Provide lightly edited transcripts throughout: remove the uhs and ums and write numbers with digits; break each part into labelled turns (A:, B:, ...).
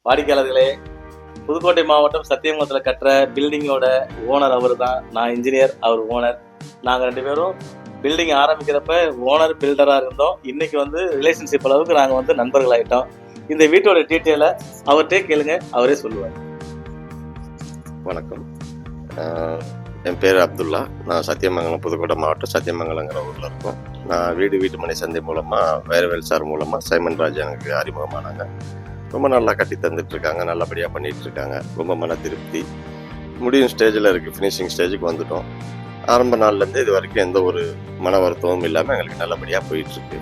A: வாடிக்கையாளர்களே, புதுக்கோட்டை மாவட்டம் சத்தியமங்கலத்தில் கட்டுற பில்டிங்கோட ஓனர் அவர் தான். நான் இன்ஜினியர், அவர் ஓனர். நாங்கள் 2 பேரும் பில்டிங் ஆரம்பிக்கிறப்ப ஓனர் பில்டராக இருந்தோம். இன்னைக்கு வந்து ரிலேஷன்ஷிப் அளவுக்கு நாங்கள் வந்து நண்பர்கள் ஆகிட்டோம். இந்த வீட்டோட டீட்டெயிலை அவர்கிட்டே கேளுங்க, அவரே சொல்லுவார்.
B: வணக்கம், என் பேர் அப்துல்லா. நான் சத்தியமங்கலம், புதுக்கோட்டை மாவட்டம் சத்தியமங்கலங்கிற ஊரில் இருக்கோம். நான் வீட்டு மனை சந்தை மூலமாக வைரவேல் சார் மூலமாக சைமன் ராஜ் எனக்கு அறிமுகமானாங்க. ரொம்ப நல்லா கட்டி தந்துட்டுருக்காங்க, நல்லபடியாக பண்ணிகிட்ருக்காங்க. ரொம்ப மன திருப்தி. முடியும் ஸ்டேஜில் இருக்குது, ஃபினிஷிங் ஸ்டேஜுக்கு வந்துட்டோம். ஆரம்ப நாள்லேருந்து இது வரைக்கும் எந்த ஒரு மன வருத்தமும் இல்லாமல் எங்களுக்கு நல்லபடியாக போயிட்டுருக்கு.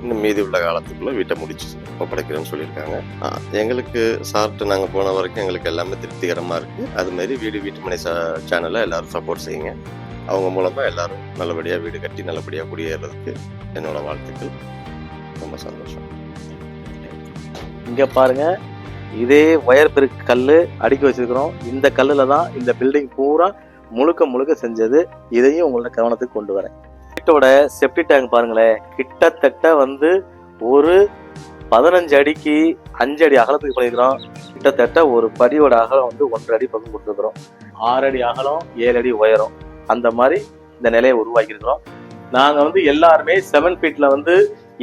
B: இன்னும் மீதி உள்ள காலத்துக்குள்ளே வீட்டை முடிச்சு ஒப்படைக்கிறேன்னு சொல்லியிருக்காங்க. எங்களுக்கு சார்ட்டு நாங்கள் போன வரைக்கும் எங்களுக்கு எல்லாமே திருப்திகரமாக இருக்குது. அதுமாரி வீட்டு மனை சேனலை எல்லோரும் சப்போர்ட் செய்யுங்க. அவங்க மூலமாக எல்லோரும் நல்லபடியாக வீடு கட்டி நல்லபடியாக குடியேறதுக்கு என்னோடய வாழ்த்துக்கள். ரொம்ப சந்தோஷம்.
A: இங்கே பாருங்க, இதே ஒயர் பெருக்கு கல் அடுக்கி வச்சிருக்கிறோம். இந்த கல்லில் தான் இந்த பில்டிங் பூரா முழுக்க செஞ்சது. இதையும் உங்களோட கவனத்துக்கு கொண்டு வரேன். வீட்டோட செப்டி டேங்க் பாருங்களேன், கிட்டத்தட்ட வந்து ஒரு 15 அடிக்கு 5 அடி அகலத்துக்கு பண்ணியிருக்கிறோம். கிட்டத்தட்ட ஒரு படியோட அகலம் வந்து 1.5 அடி பக்கம் கொடுத்துருக்குறோம். 6 அடி அகலம், 7 அடி உயரம், அந்த மாதிரி இந்த நிலையை உருவாக்கியிருக்கிறோம். நாங்கள் வந்து எல்லாருமே 7 ஃபீட்ல வந்து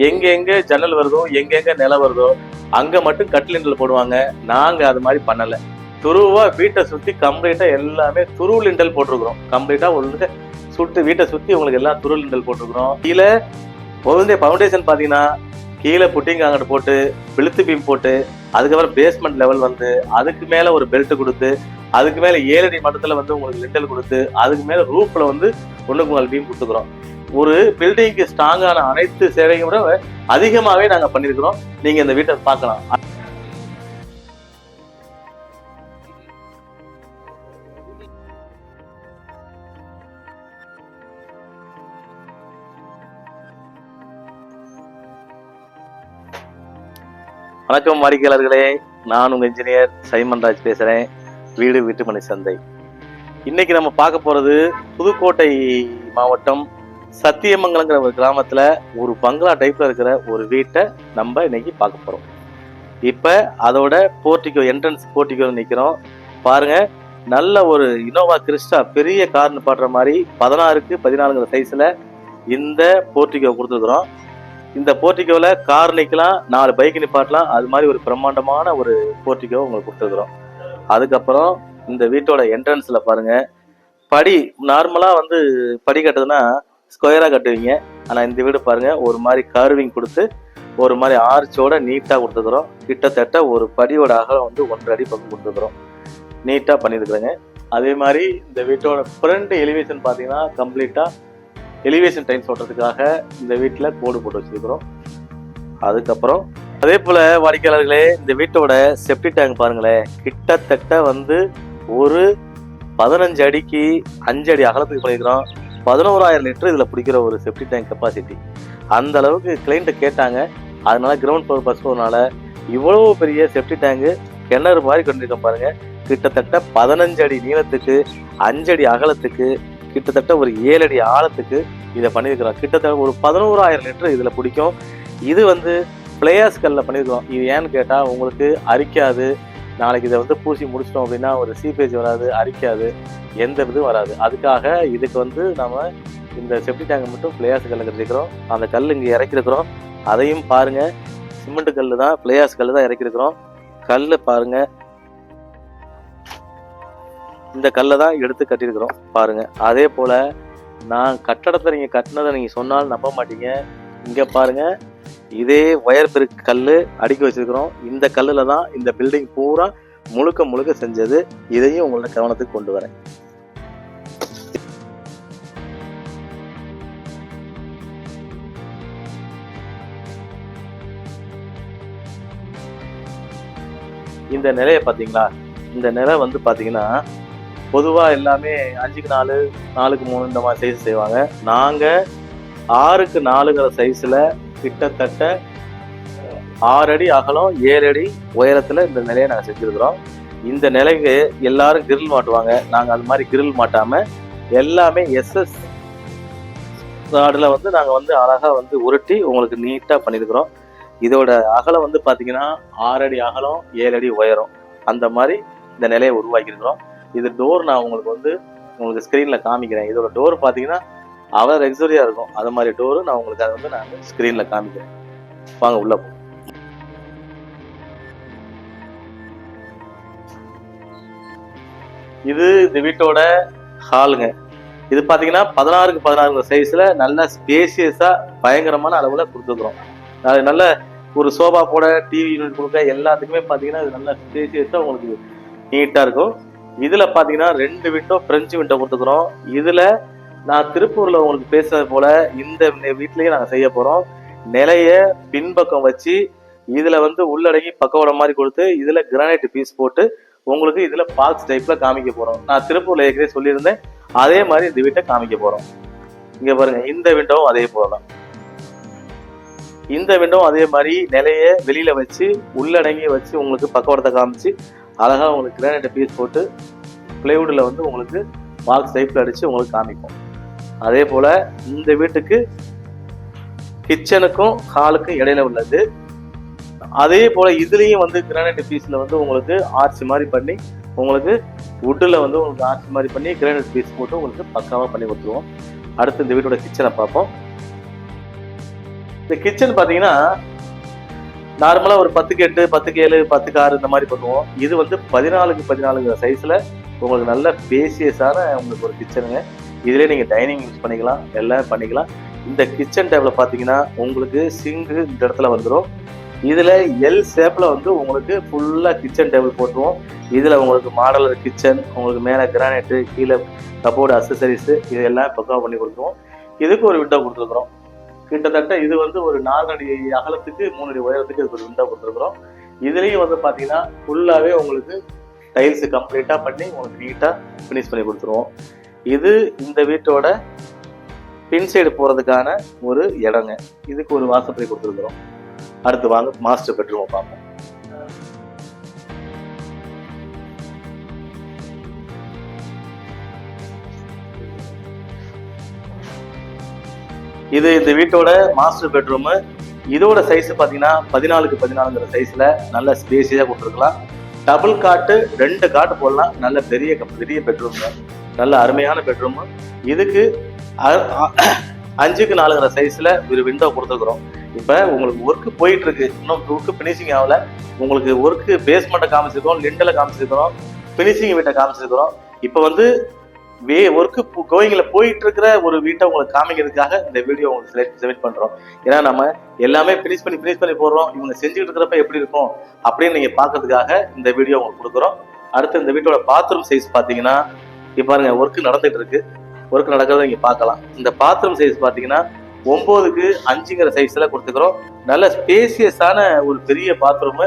A: எங்கெங்க ஜன்னல் வருதோ, எங்கெங்க நிலம் வருதோ அங்கே மட்டும் கட்டிலிண்டல் போடுவாங்க. நாங்கள் அது மாதிரி பண்ணலை. துருவா வீட்டை சுற்றி கம்ப்ளீட்டாக எல்லாமே துருவு லிண்டல் போட்டிருக்கிறோம். கம்ப்ளீட்டாக உங்களுக்கு சுட்டு வீட்டை சுற்றி உங்களுக்கு எல்லாம் துருவு லிண்டல் போட்டிருக்கிறோம். கீழே பொழுதே ஃபவுண்டேஷன் பார்த்தீங்கன்னா கீழே புட்டிங் காங்கிரீட் போட்டு வெளுத்து பீம் போட்டு அதுக்கப்புறம் பேஸ்மெண்ட் லெவல் வந்து அதுக்கு மேலே ஒரு பெல்ட் கொடுத்து அதுக்கு மேலே 7 அடி மட்டத்தில் வந்து உங்களுக்கு லிண்டல் கொடுத்து அதுக்கு மேலே ரூஃபில் வந்து 1.4 பீம் கொடுத்துக்கிறோம். ஒரு பில்டிங்க்கு ஸ்ட்ராங்கான அனைத்து சேவையும் விட அதிகமாகவே நாங்கள் பண்ணியிருக்கிறோம். நீங்கள் இந்த வீட்டை பார்க்கலாம். வணக்கம் வாடிக்கையாளர்களே, நான் உங்கள் இன்ஜினியர் சைமன் ராஜ் பேசுகிறேன். வீட்டு மனை சந்தை. இன்னைக்கு நம்ம பார்க்க போகிறது புதுக்கோட்டை மாவட்டம் சத்தியமங்கலங்கிற ஒரு கிராமத்தில் ஒரு பங்களா டைப்பில் இருக்கிற ஒரு வீட்டை நம்ம இன்னைக்கு பார்க்க போகிறோம். இப்போ அதோட போர்ட்டிகோ, என்ட்ரன்ஸ் போர்ட்டிகோ நிற்கிறோம். பாருங்கள், நல்ல ஒரு இனோவா கிறிஸ்டா பெரிய கார் நிப்பாட்டுற மாதிரி 16க்கு 14 சைஸில் இந்த போர்ட்டிகோ கொடுத்துருக்குறோம். இந்த போர்ட்டிகோவில் கார் நிற்கலாம், 4 பைக் நிப்பாட்டலாம். அது மாதிரி ஒரு பிரம்மாண்டமான ஒரு போர்ட்டிகோ உங்களுக்கு கொடுத்துருக்குறோம். அதுக்கப்புறம் இந்த வீட்டோட என்ட்ரன்ஸில் பாருங்கள், படி நார்மலாக வந்து படி கட்டுறதுன்னா ஸ்கொயராக கட்டுவீங்க. ஆனால் இந்த வீடு பாருங்கள், ஒரு மாதிரி கர்விங் கொடுத்து ஒரு மாதிரி ஆர்ச்சோட நீட்டாக கொடுத்துருக்குறோம். கிட்டத்தட்ட ஒரு படியோட அகலம் வந்து 1.5 அடி பக்கம் கொடுத்துருக்குறோம். நீட்டாக பண்ணியிருக்குறேங்க. அதே மாதிரி இந்த வீட்டோட ஃப்ரண்ட் எலிவேஷன் பார்த்தீங்கன்னா கம்ப்ளீட்டாக எலிவேஷன் டைல்ஸ் ஓட்டுறதுக்காக இந்த வீட்டில் கோடு போட்டு வச்சிருக்கிறோம். அதுக்கப்புறம் அதே போல் வாடிக்கையாளர்களே, இந்த வீட்டோட செப்டி டேங்க் பாருங்களேன், கிட்டத்தட்ட வந்து ஒரு 15 அடிக்கு 5 அடி அகலத்துக்கு பண்ணியிருக்கிறோம். 11,000 லிட்டர் இதில் பிடிக்கிற ஒரு செப்டி டேங்க் கெப்பாசிட்டி. அந்த அளவுக்கு கிளைண்ட்டை கேட்டாங்க. அதனால கிரவுண்ட் ஃப்ளோர் பஸ்னால இவ்வளோ பெரிய செப்டி டேங்கு கிணறு மாதிரி கொண்டிருக்கோம் பாருங்கள். கிட்டத்தட்ட 15 அடி நீளத்துக்கு 5 அடி அகலத்துக்கு கிட்டத்தட்ட ஒரு 7 அடி ஆழத்துக்கு இதை பண்ணியிருக்கிறோம். கிட்டத்தட்ட ஒரு 11,000 லிட்டர் இதில் பிடிக்கும். இது வந்து பிளேயர்ஸ் கல்லில் பண்ணியிருக்கிறோம். இது ஏன்னு கேட்டால் உங்களுக்கு அரிக்காது. நாளைக்கு இதை வந்து பூசி முடிச்சிட்டோம் அப்படின்னா ஒரு சீப்பேஜ் வராது, அரிக்காது, எந்த இதுவும் வராது. அதுக்காக இதுக்கு வந்து நம்ம இந்த செப்டி டேங்கை மட்டும் பிளேயர்ஸ் கல்லில் கட்டிருக்கிறோம். அந்த கல் இங்கே இறக்கிருக்கிறோம். அதையும் பாருங்கள், சிமெண்ட் கல் தான், பிளேயர்ஸ் கல் தான் இறக்கிருக்கிறோம். கல் பாருங்கள், இந்த கல்லை தான் எடுத்து கட்டியிருக்கிறோம் பாருங்க. அதே போல நான் கட்டடத்தை நீங்கள் கட்டினதை நீங்கள் சொன்னாலும் நம்ப மாட்டீங்க. இங்கே பாருங்க, இதே ஒயர் பெருக்கு கல் அடுக்கி வச்சிருக்கிறோம். இந்த கல்லில் தான் இந்த பில்டிங் பூரா முழுக்க செஞ்சது. இதையும் உங்களோட கவனத்துக்கு கொண்டு வரேன். இந்த நிலையை பார்த்தீங்களா? இந்த நிலை வந்து பார்த்தீங்கன்னா பொதுவாக எல்லாமே 5க்கு 4, 4க்கு 3 இந்த மாதிரி சைஸ் செய்வாங்க. நாங்கள் 6க்கு 4ங்கிற சைஸில் கிட்டத்தட்ட 6 அடி அகலம், 7 அடி உயரத்தில் இந்த நிலையை நாங்கள் செஞ்சுருக்கிறோம். இந்த நிலைக்கு எல்லாரும் கிரில் மாட்டுவாங்க. நாங்கள் அது மாதிரி கிரில் மாட்டாமல் எல்லாமே எஸ்எஸ் ராடில் வந்து நாங்கள் வந்து அழகாக வந்து உருட்டி உங்களுக்கு நீட்டாக பண்ணியிருக்கிறோம். இதோட அகலம் வந்து பாத்தீங்கன்னா 6 அடி அகலம் 7 அடி உயரம் அந்த மாதிரி இந்த நிலையை உருவாக்கியிருக்கிறோம். இது டோர் நான் உங்களுக்கு ஸ்கிரீன்ல காமிக்கிறேன். இதோட டோர் பாத்தீங்கன்னா அவ்வளவு லக்ஸரியா இருக்கும். அது மாதிரி டோரு நான் உங்களுக்கு அதை நான் ஸ்கிரீன்ல காமிக்கிறேன். வாங்க உள்ள போ. இது இந்த வீட்டோட ஹாலுங்க. இது பாத்தீங்கன்னா 16க்கு 16 சைஸ்ல நல்ல ஸ்பேசியஸா பயங்கரமான அளவுல கொடுத்துக்கிறோம். அது நல்ல ஒரு சோபா போட டிவி யூனிட் கொடுக்க எல்லாத்துக்குமே பாத்தீங்கன்னா இது நல்ல ஸ்பேசியஸா உங்களுக்கு நீட்டா இருக்கும். இதுல பாத்தீங்கன்னா 2 விண்டோ பிரெஞ்சு விண்டோ கொடுத்துக்கிறோம். இதுல நான் திருப்பூர்ல உங்களுக்கு பேசுறது போல இந்த வீட்லயே நாங்க செய்ய போறோம். நிலைய பின்பக்கம் வச்சு இதுல உள்ளடங்கி பக்கவாடம் மாதிரி கொடுத்து இதுல கிரானைட் பீஸ் போட்டு உங்களுக்கு இதுல பாக்ஸ் டைப்ல காமிக்க போறோம். நான் திருப்பூர்ல ஏற்கனவே சொல்லியிருந்தேன், அதே மாதிரி இந்த வீட்டை காமிக்க போறோம். இங்க பாருங்க, இந்த விண்டோவும் அதே போலதான். இந்த விண்டோவும் அதே மாதிரி நிலைய வெளியில வச்சு உள்ளடங்கி வச்சு உங்களுக்கு பக்கவாடத்தை காமிச்சு அழகா உங்களுக்கு கிரானைட் பீஸ் போட்டு பிளைவுட்ல உங்களுக்கு பாக்ஸ் டைப்ல அடிச்சு உங்களுக்கு காமிக்கும். அதே போல இந்த வீட்டுக்கு கிச்சனுக்கும் ஹாலுக்கும் இடையில உள்ளது. அதே போல இதுலயும் கிரானைட் பீஸ்ல உங்களுக்கு ஆர்ச் மாதிரி பண்ணி உங்களுக்கு வுட்ல உங்களுக்கு ஆர்ச் மாதிரி பண்ணி கிரானைட் பீஸ் போட்டு உங்களுக்கு பக்காவா பண்ணி கொடுத்துருவோம். அடுத்து இந்த வீட்டோட கிச்சனை பார்ப்போம். இந்த கிச்சன் பாத்தீங்கன்னா நார்மலா ஒரு 10க்கு 8, 10க்கு 7, 10க்கு 6 இந்த மாதிரி பண்ணுவோம். இது 14க்கு 14 சைஸ்ல உங்களுக்கு நல்ல பேசியஸான உங்களுக்கு ஒரு கிச்சனுங்க. இதுலேயே நீங்க டைனிங் யூஸ் பண்ணிக்கலாம், எல்லாம் பண்ணிக்கலாம். இந்த கிச்சன் டேபிள பாத்தீங்கன்னா உங்களுக்கு சிங்கு இந்த இடத்துல வந்துடும். இதுல எல் ஷேப்ல உங்களுக்கு ஃபுல்லா கிச்சன் டேபிள் போட்டுருவோம். இதுல உங்களுக்கு மாடலர் கிச்சன், உங்களுக்கு மேல கிரானைட், கீழே கபோர்டு அக்சசரிஸ் இது எல்லாம் பக்காவா பண்ணி கொடுத்துருவோம். இதுக்கு ஒரு விண்டோ கொடுத்துருக்குறோம். கிட்டத்தட்ட இது ஒரு 4 அடி அகலத்துக்கு 3 அடி உயரத்துக்கு இதுக்கு ஒரு விண்டோ கொடுத்துருக்குறோம். இதுலயும் பாத்தீங்கன்னா ஃபுல்லாவே உங்களுக்கு டைல்ஸ் கம்ப்ளீட்டா பண்ணி உங்களுக்கு நீட்டா பினிஷ் பண்ணி கொடுத்துருவோம். இது இந்த வீட்டோட பின் சைடு போறதுக்கான ஒரு இடங்க. இதுக்கு ஒரு வாசப்படி கொடுத்துருக்குறோம். அடுத்து வாங்க மாஸ்டர் பெட்ரூம் பார்ப்போம். இது இந்த வீட்டோட மாஸ்டர் பெட்ரூம். இதோட சைஸ் பாத்தீங்கன்னா 14க்கு 14 சைஸ்ல நல்ல ஸ்பேசியா கொடுத்துருக்கலாம். டபுள் காட்டு 2 காட்டு போடலாம். நல்ல பெரிய பெட்ரூம், நல்ல அருமையான பெட்ரூம். இதுக்கு 5க்கு 4 சைஸ்ல ஒரு விண்டோ கொடுத்துருக்குறோம். இப்ப உங்களுக்கு ஒர்க் போயிட்டு இருக்கு, இன்னும் ஒர்க் பினிஷிங் ஆகல. உங்களுக்கு ஒர்க் பேஸ்மெண்ட்டை காமிச்சிருக்கோம், லிண்டலை காமிச்சிருக்கிறோம், பினிஷிங் வீட்டை காமிச்சிருக்கிறோம். இப்ப ஒர்க் கோயிங்ல போயிட்டு இருக்கிற ஒரு வீட்டை உங்களுக்கு காமிக்கிறதுக்காக இந்த வீடியோ உங்களுக்கு செலக்ட் பண்றோம். ஏன்னா நம்ம எல்லாமே பினிஷ் பண்ணி போடுறோம். இவங்க செஞ்சுட்டு இருக்கிறப்ப எப்படி இருக்கும் அப்படின்னு நீங்க பாக்குறதுக்காக இந்த வீடியோ உங்களுக்கு கொடுக்குறோம். அடுத்து இந்த வீட்டோட பாத்ரூம் சைஸ் பாத்தீங்கன்னா இப்ப பாருங்க, ஒர்க் நடந்துட்டு இருக்கு. ஒர்க் நடக்கிறத நீங்க பார்க்கலாம். இந்த பாத்ரூம் சைஸ் பாத்தீங்கன்னா 9க்கு 5 சைஸ்ல கொடுத்துக்கிறோம். நல்ல ஸ்பேசியஸான ஒரு பெரிய பாத்ரூம்.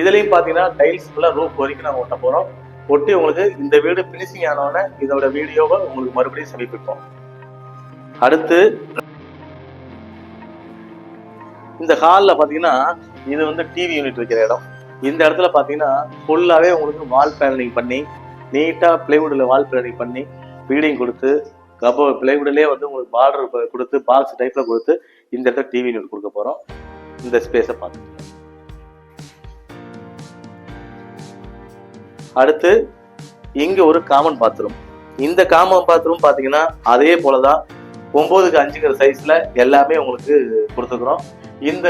A: இதுலயும் பாத்தீங்கன்னா டைல்ஸ் ஃபுல்லா ரூஃப் வரைக்கும் நாங்க ஒட்ட போறோம். ஒட்டி உங்களுக்கு இந்த வீடு பினிஷிங் ஆனோடனே இதோட வீடியோவை உங்களுக்கு மறுபடியும் சமர்ப்பிப்போம். அடுத்து இந்த ஹால்ல பாத்தீங்கன்னா இது டிவி யூனிட் வைக்கிற இடம். இந்த இடத்துல பாத்தீங்கன்னா ஃபுல்லாவே உங்களுக்கு வால் பேனலிங் பண்ணி நீட்டா பிளைவுட்ல வால் பேனலிங் பண்ணி ஃபீடிங் கொடுத்து பிளைவுட்லயே உங்களுக்கு பார்டர் கொடுத்து பாக்ஸ் டைப்ல கொடுத்து இந்த இடத்துல டிவி யூனிட் கொடுக்க போறோம். இந்த ஸ்பேஸை பார்த்து அடுத்து இங்க ஒரு காமன் பாத்ரூம். இந்த காமன் பாத்ரூம் பாத்தீங்கன்னா அதே போலதான் 9க்கு 5 சைஸ்ல எல்லாமே உங்களுக்கு கொடுத்துக்கிறோம். இந்த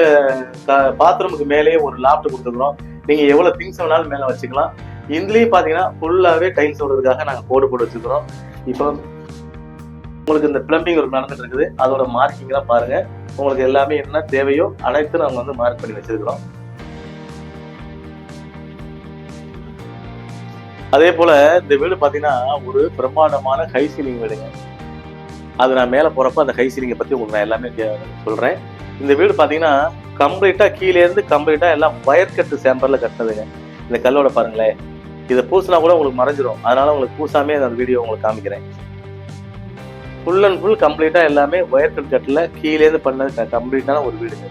A: பாத்ரூமுக்கு மேலேயே ஒரு லாப்ட் கொடுத்துக்கிறோம். நீங்க எவ்வளவு திங்ஸ் வேணாலும் மேல வச்சுக்கலாம். இதுலயும் பாத்தீங்கன்னா ஃபுல்லாவே டைல்ஸ் ஓடுறதுக்காக நாங்க போட்டு வச்சுக்கிறோம். இப்போ உங்களுக்கு இந்த பிளம்பிங் ஒர்க் நடந்துட்டு இருக்குது. அதோட மார்க்கிங் எல்லாம் பாருங்க. உங்களுக்கு எல்லாமே என்ன தேவையோ அனைத்து நாங்க மார்க் பண்ணி வச்சிருக்கிறோம். அதே போல இந்த வீடு பாத்தீங்கன்னா ஒரு பிரம்மாண்டமான ஹை சீலிங் வீடுங்க. அது நான் மேல போறப்ப அந்த ஹை சீலிங்கை பத்தி உங்களுக்கு நான் எல்லாமே சொல்றேன். இந்த வீடு பாத்தீங்கன்னா கம்ப்ளீட்டா கீழே இருந்து கம்ப்ளீட்டா எல்லாம் வயர் கட்டு சேம்பர்ல கட்டினதுங்க. இந்த கல்லோட பாருங்களேன், இதை பூசினா கூட உங்களுக்கு மறைஞ்சிரும். அதனால உங்களுக்கு பூசாமே அந்த வீடியோ உங்களுக்கு காமிக்கிறேன். ஃபுல் அண்ட் ஃபுல் கம்ப்ளீட்டா எல்லாமே வயர் கட்டுல கீழே இருந்து பண்ணது கம்ப்ளீட்டான ஒரு வீடுங்க.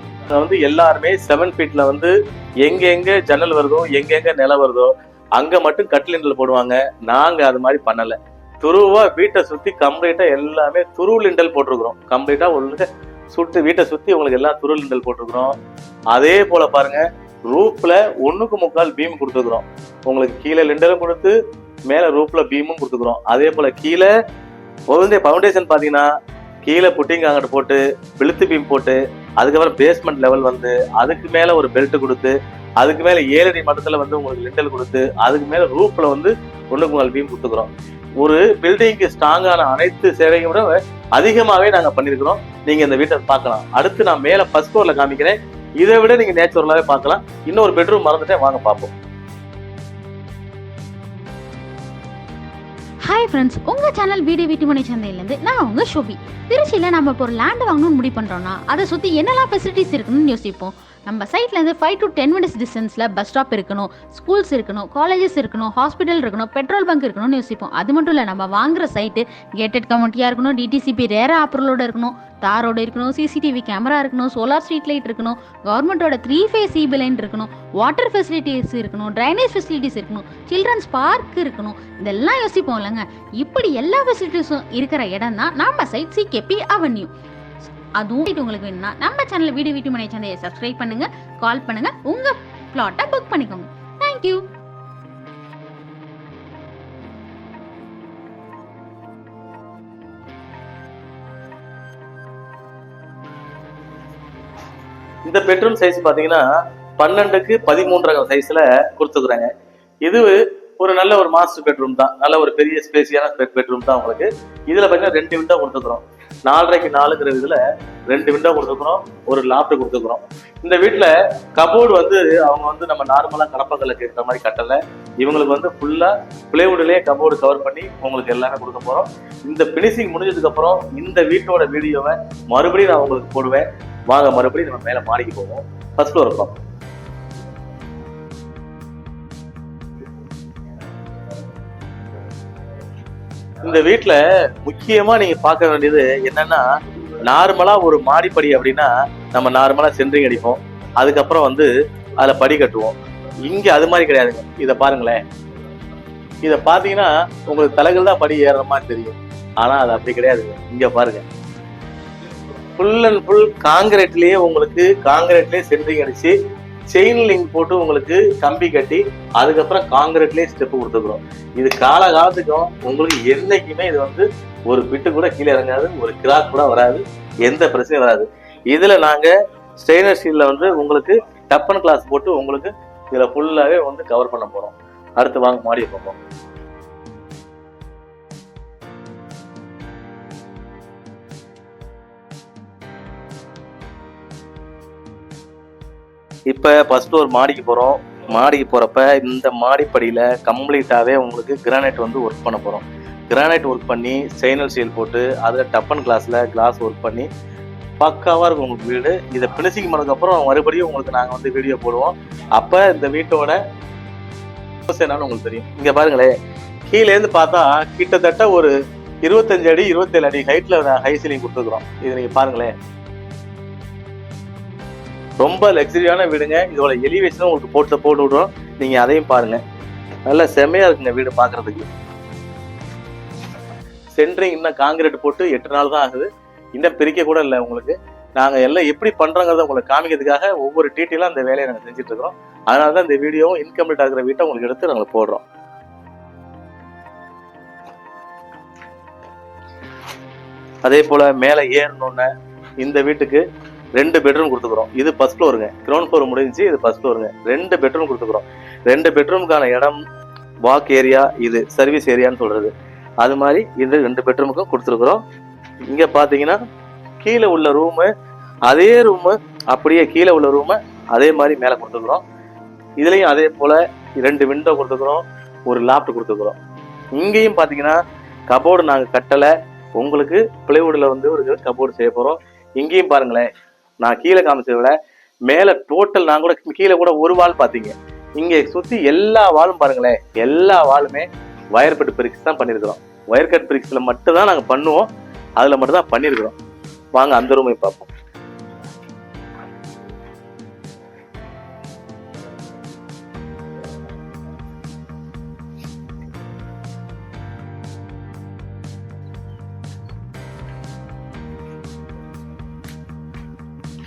A: எல்லாருமே 7 ஃபீட்ல எங்க ஜன்னல் வருதோ எங்க நிலம் வருதோ அங்க மட்டும் கட்லிண்டல் போடுவாங்க. நாங்க அது மாதிரி பண்ணல. துருவா வீட்டை சுத்தி கம்ப்ளீட்டா எல்லாமே துரு லிண்டல் போட்டிருக்கிறோம். கம்ப்ளீட்டா உங்களுக்கு வீட்டை சுத்தி உங்களுக்கு எல்லாம் துரு லிண்டல் போட்டிருக்கிறோம். அதே போல பாருங்க, ரூப்ல 1/4 பீம் கொடுத்துக்கிறோம். உங்களுக்கு கீழே லிண்டலும் கொடுத்து மேல ரூப்ல பீமும் கொடுத்துக்கிறோம். அதே போல கீழே பவுண்டேஷன் பாத்தீங்கன்னா கீழே புட்டிங் அங்கிட்டு போட்டு பிளுத்து பீம் போட்டு அதுக்கப்புறம் பேஸ்மெண்ட் லெவல் வந்து அதுக்கு மேல ஒரு பெல்ட் கொடுத்து அதுக்கு மேல 7 அடி மட்டத்துல வந்து உங்களுக்கு லிண்டல் கொடுத்து அதுக்கு மேல ரூப்ல வந்து 1/4 பீம் கொடுத்துக்கிறோம். ஒரு பில்டிங்க்கு ஸ்ட்ராங்கான அனைத்து சேவையும் விட அதிகமாவே நாங்க பண்ணிருக்கிறோம். நீங்க இந்த வீட்டை பார்க்கலாம். அடுத்து நான் மேல ஃபர்ஸ்ட் ஃப்ளோர்ல காமிக்கிறேன். இதை விட நீங்க நேச்சுரலாவே பார்க்கலாம். இன்னொரு பெட்ரூம் மறந்துட்டேன், வாங்க பார்ப்போம்.
C: ஹாய் ஃப்ரெண்ட்ஸ், உங்கள் சேனல் வீடு வீட்டுமனை சந்தையிலேருந்து நான் உங்கள் ஷோபி. திருச்சியில் நம்ம இப்போ ஒரு லேண்டு வாங்கணும்னு முடிவு பண்ணுறோன்னா அதை சுற்றி என்னெல்லாம் ஃபெசிலிட்டிஸ் இருக்குன்னு யோசிப்போம். நம்ம சைட்லேருந்து 5 to 10 minutes டிஸ்டன்ஸில் பஸ் ஸ்டாப் இருக்கணும், ஸ்கூல்ஸ் இருக்கணும், காலேஜஸ் இருக்கணும், ஹாஸ்பிட்டல் இருக்கணும், பெட்ரோல் பங்க் இருக்கணும்னு யோசிப்போம். அது மட்டும் இல்லை, நம்ம வாங்குற சைட்டு கேட்டட் கம்யூனிட்டியாக இருக்கணும், டிடிசிபி ரேரா ஆப்ரலோட இருக்கணும், தாரோடு இருக்கணும், சிசிடிவி கேமரா இருக்கணும், சோலார் ஸ்ட்ரீட் லைட் இருக்கணும், கவர்மெண்ட்டோட 3 phase சிபி லைன் இருக்கணும், வாட்டர் ஃபெசிலிட்டிஸ் இருக்கணும், ட்ரைனேஜ் ஃபெசிலிட்டிஸ் இருக்கணும், சில்ட்ரன்ஸ் பார்க் இருக்கணும். இதெல்லாம் யோசிப்போம் இல்லைங்க. இப்படி எல்லா ஃபெசிலிட்டிஸும் இருக்கிற இடம் தான் நம்ம சைட் சிகேபி அவென்யூ. அதுவும் உங்களுக்கு வேணும்னா நம்ம சேனல் வீடு வீட்டுமனை சந்தையை சப்ஸ்கிரைப் பண்ணுங்க, கால் பண்ணுங்க, உங்க பிளாட்டை புக் பண்ணிக்கோங்க. தேங்க்யூ.
A: இந்த பெட்ரூம் சைஸ் பாத்தீங்கன்னா 12க்கு 13 சைஸ்ல கொடுத்துக்கிறாங்க. இது ஒரு நல்ல ஒரு மாஸ்டர் பெட்ரூம் தான். நல்ல ஒரு பெரிய ஸ்பேசியான பெட்ரூம் தான் உங்களுக்கு. இதுல பாத்தீங்கன்னா 2 விண்டோ கொடுத்துக்கிறோம். 4.5x 4 இதுல 2 விண்டோ கொடுத்துக்கிறோம், ஒரு லாப்ட் கொடுத்துக்கிறோம். இந்த வீட்டுல கபோர்டு வந்து அவங்க வந்து நம்ம நார்மலா கடப்பக்கல்ல கேட்கிற மாதிரி கட்டல. இவங்களுக்கு வந்து ஃபுல்லா பிளைவுட்லயே கபோர்டு கவர் பண்ணி உங்களுக்கு எல்லாமே கொடுக்க போறோம். இந்த பினிஷிங் முடிஞ்சதுக்கு அப்புறம் இந்த வீட்டோட வீடியோவை மறுபடியும் நான் உங்களுக்கு போடுவேன். வாங்க மறுபடியும் நம்ம மேல மாடிக்கு போவோம். ஃபர்ஸ்ட் ஃப்ளோர் இருக்கும். இந்த வீட்டுல முக்கியமா நீங்க பார்க்க வேண்டியது என்னன்னா, நார்மலா ஒரு மாடிப்படி அப்படின்னா நம்ம நார்மலா சென்ட்ரிங் அடிப்போம், அதுக்கப்புறம் வந்து அதுல படி கட்டுவோம். இங்க அது மாதிரி கிடையாதுங்க. இத பாருங்களேன். இத பாத்தீங்கன்னா உங்களுக்கு தலைகள் தான் படி ஏறுற மாதிரி தெரியும், ஆனா அது அப்படி கிடையாதுங்க. இங்க பாருங்க, ஃபுல் அண்ட் ஃபுல் காங்கிரீட்லயே உங்களுக்கு காங்கிரீட்லயே சென்ட்ரிங் அடிச்சு செயின் லிங்க் போட்டு உங்களுக்கு கம்பி கட்டி அதுக்கப்புறம் காங்கிரீட்லயே ஸ்டெப் கொடுத்துக்கிறோம். இது காலகாலத்துக்கும் உங்களுக்கு என்னைக்குமே இது வந்து ஒரு பிட்டு கூட கீழே இறங்காது, ஒரு கிராக் கூட வராது, எந்த பிரச்சனையும் வராது. இதுல நாங்க ஸ்டெயின்லெஸ் ஸ்டீல்ல வந்து உங்களுக்கு டப்பன் கிளாஸ் போட்டு உங்களுக்கு இதுல ஃபுல்லாவே வந்து கவர் பண்ண போறோம். அடுத்து வாங்க மாடியை பார்ப்போம். இப்ப ஃபர்ஸ்ட் ஃப்ளோர் மாடிக்கு போறோம். மாடிக்கு போறப்ப இந்த மாடிப்படியில கம்ப்ளீட்டாவே உங்களுக்கு கிரானைட் வந்து ஒர்க் பண்ண போறோம். கிரானைட் ஒர்க் பண்ணி ஸ்டெயின்லெஸ் ஸ்டீல் போட்டு அதுல டப்பன் கிளாஸ் ஒர்க் பண்ணி பக்காவா இருக்கும் உங்களுக்கு வீடு. இதை பினிஷிங் பண்ணதுக்கு அப்புறம் மறுபடியும் உங்களுக்கு நாங்க வந்து வீடியோ போடுவோம். அப்ப இந்த வீட்டோட என்னன்னு உங்களுக்கு தெரியும். இங்க பாருங்களேன், கீழே இருந்து பார்த்தா கிட்டத்தட்ட ஒரு 25 அடி 27 அடி ஹைட்ல ஹை சீலிங் கொடுத்துக்கிறோம். இது நீங்க பாருங்களேன், ரொம்ப லக்ஸரியான வீடுங்க. இதோட எலிவேஷனும் உங்களுக்கு போட்டு விடுறோம், நீங்க அதையும் பாருங்க. நல்லா செம்மையா இருக்குங்க வீடு பாக்குறதுக்கு. சென்ட்ரிங் இன்னும் காங்கிரீட் போட்டு 8 நாள் தான் ஆகுது, இன்னும் பிரிக்க கூட இல்லை. உங்களுக்கு நாங்க எல்லாம் எப்படி பண்றோங்கிறத உங்களுக்கு காமிக்கிறதுக்காக ஒவ்வொரு டீட்டெயிலும் அந்த வேலையை நாங்க செஞ்சுட்டு இருக்கிறோம். அதனாலதான் இந்த வீடியோவும் இன்கம்ப்ளீட் ஆகிற வீட்டை உங்களுக்கு எடுத்து நாங்க போடுறோம். அதே போல மேல ஏறணும்னு இந்த வீட்டுக்கு 2 பெட்ரூம் கொடுத்துக்கிறோம். இது ஃபர்ஸ்ட் ஃப்ளோருங்க. கிரவுண்ட் ஃப்ளோர் முடிஞ்சு இது ஃபர்ஸ்ட் ஃப்ளோருங்க. 2 பெட்ரூம் கொடுத்துக்கிறோம். 2 பெட்ரூமுக்கான இடம் வாக் ஏரியா, இது சர்வீஸ் ஏரியான்னு சொல்றது. அது மாதிரி இந்த 2 பெட்ரூமுக்கும் கொடுத்துருக்குறோம். இங்க பாத்தீங்கன்னா கீழே உள்ள ரூமு அதே ரூமு அப்படியே கீழே உள்ள ரூமு அதே மாதிரி மேல கொடுத்துக்கிறோம். இதுலயும் அதே போல 2 விண்டோ கொடுத்துக்கிறோம், ஒரு லாப்ட் கொடுத்துக்கிறோம். இங்கேயும் பாத்தீங்கன்னா கபோர்டு நாங்க கட்டல, உங்களுக்கு பிளைவுட்ல வந்து ஒரு கபோர்டு செய்ய போறோம். இங்கேயும் பாருங்களேன், நான் கீழே காமிச்சதை விட மேல டோட்டல் நான் கூட கீழே கூட ஒரு வால் பாத்தீங்க. இங்க சுத்தி எல்லா வாலும் பாருங்களேன், எல்லா வாலுமே வயர் கட் பிரிக்ஸ் தான் பண்ணிருக்கிறோம். வயர் கட் பிரிக்ஸ்ல மட்டும் தான் நாங்க பண்ணுவோம், அதுல மட்டும் தான் பண்ணிருக்கிறோம். வாங்க அந்த ரூமை பார்ப்போம்.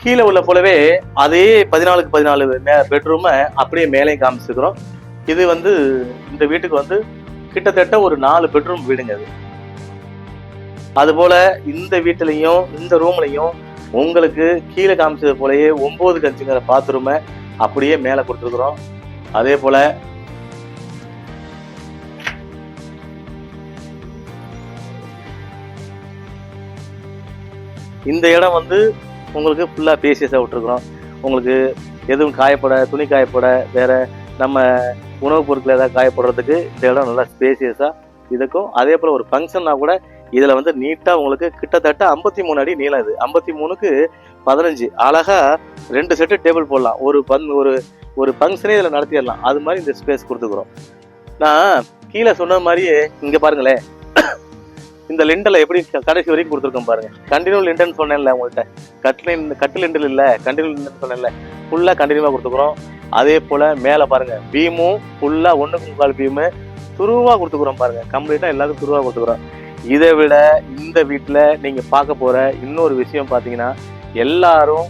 A: கீழே உள்ள போலவே அதே 14க்கு 14 பெட்ரூமை அப்படியே மேலே காமிச்சிருக்கிறோம். இது வந்து இந்த வீட்டுக்கு வந்து கிட்டத்தட்ட ஒரு 4 பெட்ரூம் வீடுங்க அது. அதுபோல இந்த வீட்டுலையும் இந்த ரூம்லையும் உங்களுக்கு கீழே காமிச்சது போலயே 9 கஞ்சுங்கிற பாத்ரூமை அப்படியே மேலே கொடுத்துருக்குறோம். அதே போல இந்த இடம் வந்து உங்களுக்கு ஃபுல்லா பேசியஸா விட்டுருக்குறோம். உங்களுக்கு எதுவும் காயப்பட, துணி காயப்பட, வேற நம்ம உணவுப் பொருட்கள் ஏதாவது காயப்படுறதுக்கு இந்த இடம் நல்லா ஸ்பேசியஸா இதுக்கும். அதே போல ஒரு ஃபங்க்ஷன்னா கூட இதுல வந்து நீட்டா உங்களுக்கு கிட்டத்தட்ட 53 அடி நீளம். இது 53க்கு 15 அழகா 2 செட்டு டேபிள் போடலாம். ஒரு ஃபங்க்ஷனே இதுல நடத்திடலாம். அது மாதிரி இந்த ஸ்பேஸ் கொடுத்துக்கிறோம். நான் கீழே சொன்ன மாதிரியே இங்க பாருங்களேன், இந்த லிண்டலை எப்படி கடைசி வரைக்கும் கொடுத்துருக்கோம் பாருங்க. கண்டினியூ லிண்டன் சொன்னேன்ல உங்கள்கிட்ட, கட்டு லிண்டல் இல்லை, கண்டினியூ லிண்டன் சொன்னேன்ல, ஃபுல்லா கண்டினியூவா கொடுத்துக்கிறோம். அதே போல மேல பாருங்க பீமும் ஃபுல்லா 1.25 பீமு துருவா கொடுத்துக்கிறோம் பாருங்க. கம்ப்ளீட்டா எல்லாருக்கும் துருவா கொடுத்துக்கிறோம். இதை விட இந்த வீட்டுல நீங்க பார்க்க போற இன்னொரு விஷயம் பாத்தீங்கன்னா, எல்லாரும்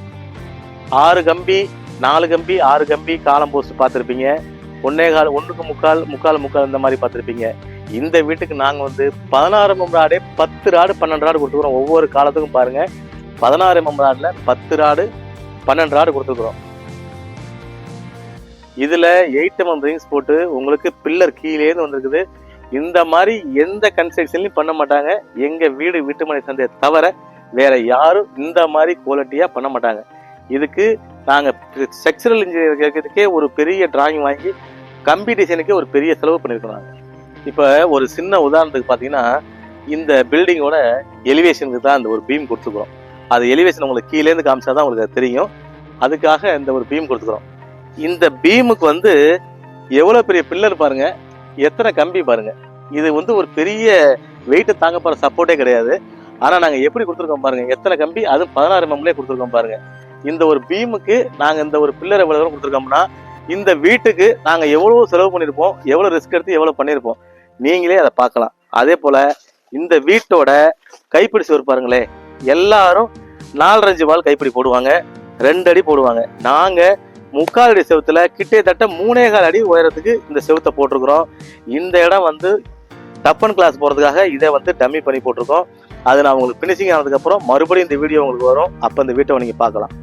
A: 6 கம்பி 4 கம்பி 6 கம்பி காலம் போஸ்ட் பார்த்துருப்பீங்க. 1.25 1.25 இந்த மாதிரி பார்த்துருப்பீங்க. இந்த வீட்டுக்கு நாங்க வந்து 16 mm ராடு 10 ராடு 12 ராடு கொடுத்துக்கிறோம். ஒவ்வொரு காலத்துக்கும் பாருங்க 16 mm ராடுல 10 ராடு 12 ராடு கொடுத்துக்கிறோம். இதுல 8 mm ரிங்ஸ் போட்டு உங்களுக்கு பில்லர் கீழேன்னு வந்திருக்குது. இந்த மாதிரி எந்த கன்ஸ்ட்ரக்ஷன்லயும் பண்ண மாட்டாங்க. எங்க வீட்டுமனை சந்தையை தவிர வேற யாரும் இந்த மாதிரி குவாலிட்டியா பண்ண மாட்டாங்க. இதுக்கு நாங்க ஸ்ட்ரக்சரல் இன்ஜினியர் கேட்கறதுக்கே ஒரு பெரிய டிராயிங் வாங்கி கம்பி டிசைனுக்கு ஒரு பெரிய செலவு பண்ணிருக்கோம். இப்ப ஒரு சின்ன உதாரணத்துக்கு பாத்தீங்கன்னா, இந்த பில்டிங்கோட எலிவேஷனுக்கு தான் இந்த ஒரு பீம் கொடுத்துக்கிறோம். அது எலிவேஷன் உங்களுக்கு கீழே இருந்து காமிச்சாதான் உங்களுக்கு அது தெரியும். அதுக்காக இந்த ஒரு பீம் கொடுத்துக்கிறோம். இந்த பீமுக்கு வந்து எவ்வளவு பெரிய பில்லர் பாருங்க, எத்தனை கம்பி பாருங்க. இது வந்து ஒரு பெரிய வெயிட்டை தாங்க போற சப்போர்ட்டே கிடையாது. ஆனா நாங்க எப்படி கொடுத்துருக்கோம் பாருங்க, எத்தனை கம்பி, அது 16 mm கொடுத்துருக்கோம் பாருங்க. இந்த ஒரு பீமுக்கு நாங்க இந்த ஒரு பில்லர் எவ்வளவு தூரம் கொடுத்துருக்கோம்னா, இந்த வீட்டுக்கு நாங்க எவ்வளவு செலவு பண்ணிருப்போம், எவ்வளவு ரிஸ்க் எடுத்து எவ்வளவு பண்ணிருப்போம், நீங்களே அதை பார்க்கலாம். அதே போல இந்த வீட்டோட கைப்பிடி சுவர் பாருங்களே, எல்லாரும் 4.5 வால் கைப்பிடி போடுவாங்க, 2 அடி போடுவாங்க. நாங்க 3/4 அடி செவுத்துல கிட்டத்தட்ட 3.25 அடி உயரத்துக்கு இந்த செவுத்தை போட்டிருக்கிறோம். இந்த இடம் வந்து டப்பன் கிளாஸ் போறதுக்காக இதை வந்து டம்மி பண்ணி போட்டிருக்கோம். அது நான் உங்களுக்கு பினிஷிங் ஆனதுக்கு அப்புறம் மறுபடியும் இந்த வீடியோ உங்களுக்கு வரும். அப்ப இந்த வீட்டை நீங்க பார்க்கலாம்.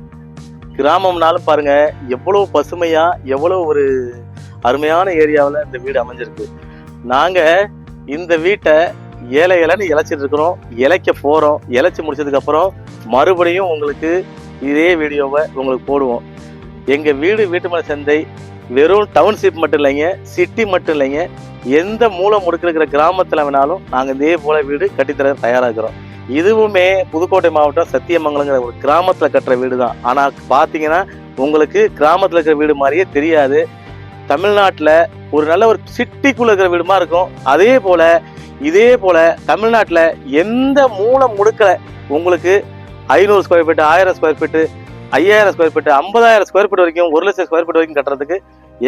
A: கிராமம்னாலும் பாருங்க எவ்வளவு பசுமையா, எவ்வளவு ஒரு அருமையான ஏரியாவில் இந்த வீடு அமைஞ்சிருக்கு. நாங்க இந்த வீட்டை இலைன்னு இழைச்சிட்டு இருக்கிறோம், இலைக்க போறோம். இலைச்சி முடிச்சதுக்கு அப்புறம் மறுபடியும் உங்களுக்கு இதே வீடியோவை உங்களுக்கு போடுவோம். எங்க வீட்டுமனை சந்தை வெறும் டவுன்ஷிப் மட்டும் இல்லைங்க, சிட்டி மட்டும் இல்லைங்க, எந்த மூலை முடுக்கு இருக்கிற கிராமத்துல வேணாலும் நாங்க இதே போல வீடு கட்டித்தர தயாரா இருக்கிறோம். இதுவுமே புதுக்கோட்டை மாவட்டம் சத்தியமங்கலங்கிற ஒரு கிராமத்துல கட்டுற வீடு தான். ஆனா பாத்தீங்கன்னா உங்களுக்கு கிராமத்துல இருக்கிற வீடு மாதிரியே தெரியாது. தமிழ்நாட்டுல ஒரு நல்ல ஒரு சிட்டிக்குள்ள இருக்கிற வீடு மாதிரி இருக்கும். இதே போல தமிழ்நாட்டுல எந்த மூலை முடுக்கல உங்களுக்கு 500 square feet, 1000 square feet, 5000 square feet, 50,000 square feet வரைக்கும், 1 லட்சம் ஸ்கொயர் ஃபீட் வரைக்கும் கட்டுறதுக்கு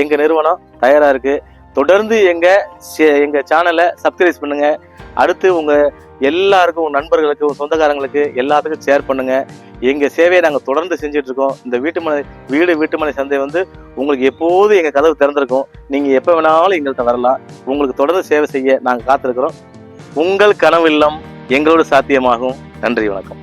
A: எங்க நிறுவனம் தயாரா இருக்கு. தொடர்ந்து எங்க சேனலை சப்ஸ்கிரைப் பண்ணுங்க. அடுத்து உங்க எல்லாருக்கும், உங்க நண்பர்களுக்கு, உங்க சொந்தக்காரங்களுக்கு எல்லாத்துக்கும் ஷேர் பண்ணுங்க. எங்க சேவையை நாங்க தொடர்ந்து செஞ்சுட்டு இருக்கோம். இந்த வீட்டுமனை சந்தை வந்து உங்களுக்கு எப்போதும் எங்க கதவு திறந்திருக்கும். நீங்க எப்ப வேணாலும் எங்கள்கிட்ட வரலாம். உங்களுக்கு தொடர்ந்து சேவை செய்ய நாங்க காத்திருக்கிறோம். உங்கள் கனவு இல்லம் எங்களோடு சாத்தியமாகும். நன்றி, வணக்கம்.